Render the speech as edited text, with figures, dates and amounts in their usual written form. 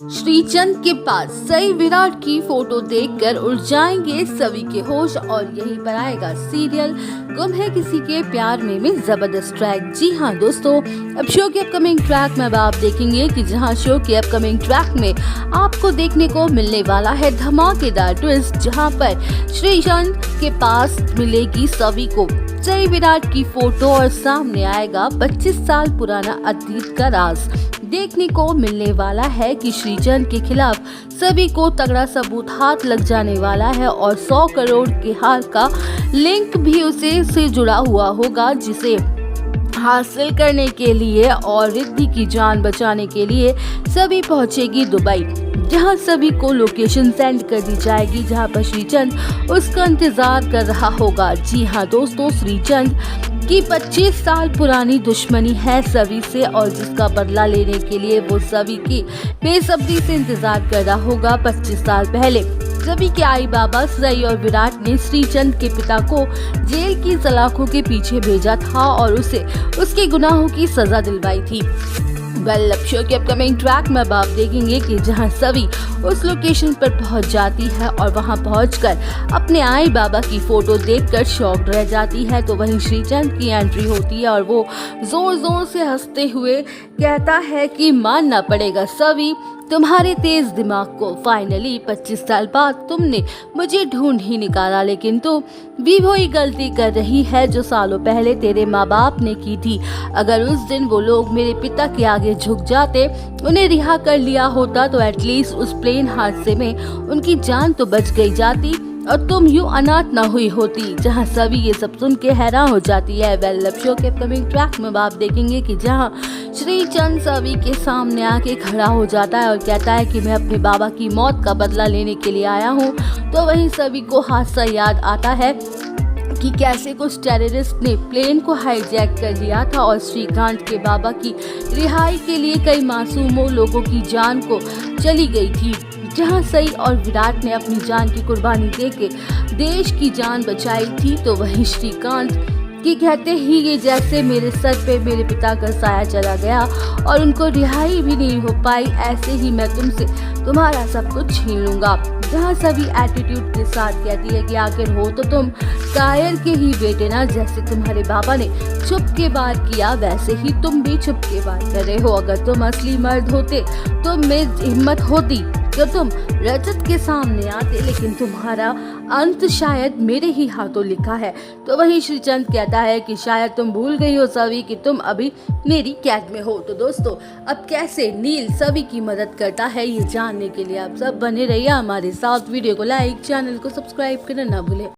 श्रीचंद के पास सई विराट की फोटो देखकर उड़ जाएंगे सभी के होश और यहीं पर आएगा सीरियल गुम है किसी के प्यार में जबरदस्त ट्रैक। जी हाँ दोस्तों, अब शो के अपकमिंग ट्रैक में अब आप देखेंगे कि जहां शो के अपकमिंग ट्रैक में आपको देखने को मिलने वाला है धमाकेदार ट्विस्ट, जहां पर श्रीचंद के पास मिलेगी सभी को सई विराट की फोटो और सामने आएगा 25 साल पुराना अतीत का राज। देखने को मिलने वाला है कि श्रीचंद के खिलाफ सभी को तगड़ा सबूत हाथ लग जाने वाला है और 100 करोड़ के हार का लिंक भी उसे से जुड़ा हुआ होगा, जिसे हासिल करने के लिए और रिद्धि की जान बचाने के लिए सभी पहुंचेगी दुबई, जहां सभी को लोकेशन सेंड कर दी जाएगी, जहां पर श्रीचंद उसका इंतजार कर रहा होगा। जी हां दोस्तों, श्रीचंद की 25 साल पुरानी दुश्मनी है सभी से और जिसका बदला लेने के लिए वो सभी की बेसब्री से इंतजार कर रहा होगा। 25 साल पहले सभी के आई बाबा सई और विराट ने श्रीचंद के पिता को जेल की सलाखों के पीछे भेजा था और उसे उसके गुनाहों की सजा दिलवाई थी। अब शो के अपकमिंग ट्रैक में अब आप देखेंगे कि जहां सभी उस लोकेशन पर पहुंच जाती है और वहां पहुंचकर अपने आई बाबा की फोटो देखकर शॉक्ड रह जाती है, तो वहीं श्रीचंद की एंट्री होती है और वो जोर जोर से हंसते हुए कहता है कि मानना पड़ेगा सभी तुम्हारे तेज दिमाग को। फाइनली 25 साल बाद तुमने मुझे ढूंढ ही निकाला, लेकिन तुम भी वही गलती कर रही है जो सालों पहले तेरे माँ बाप ने की थी। अगर उस दिन वो लोग मेरे पिता के आगे झुक जाते, उन्हें रिहा कर लिया होता, तो एटलीस्ट उस प्लेन हादसे में उनकी जान तो बच गई जाती और तुम यूं अनाथ न हुई होती। जहां सभी ये सब सुन के हैरान हो जाती है। अब शो के अपकमिंग ट्रैक में आप देखेंगे कि जहां श्रीचंद सभी के सामने आके खड़ा हो जाता है और कहता है कि मैं अपने बाबा की मौत का बदला लेने के लिए आया हूं, तो वहीं सभी को हादसा याद आता है कि कैसे कुछ टेररिस्ट ने प्लेन को हाईजैक कर लिया था और श्रीकांत के बाबा की रिहाई के लिए कई मासूमों लोगों की जान को चली गई थी। जहां सई और विराट ने अपनी जान की कुर्बानी देके देश की जान बचाई थी, तो वहीं श्रीकांत कि कहते ही ये जैसे मेरे सर पे मेरे पिता का साया चला गया और उनको रिहाई भी नहीं हो पाई, ऐसे ही मैं तुमसे तुम्हारा सब कुछ छीन लूंगा। जहाँ सभी एटीट्यूड के साथ कहती है कि आखिर हो तो तुम कायर के ही बेटे ना, जैसे तुम्हारे बाबा ने छुप के वार किया वैसे ही तुम भी छुप के वार कर रहे हो। अगर तुम असली मर्द होते, तुम में हिम्मत होती तो तुम रजत के सामने आते, लेकिन तुम्हारा अंत शायद मेरे ही हाथों लिखा है। तो वही श्रीचंद कहता है कि शायद तुम भूल गई हो सभी कि तुम अभी मेरी कैद में हो। तो दोस्तों, अब कैसे नील सभी की मदद करता है ये जानने के लिए आप सब बने रहिए हमारे साथ। वीडियो को लाइक, चैनल को सब्सक्राइब करना ना भूलें।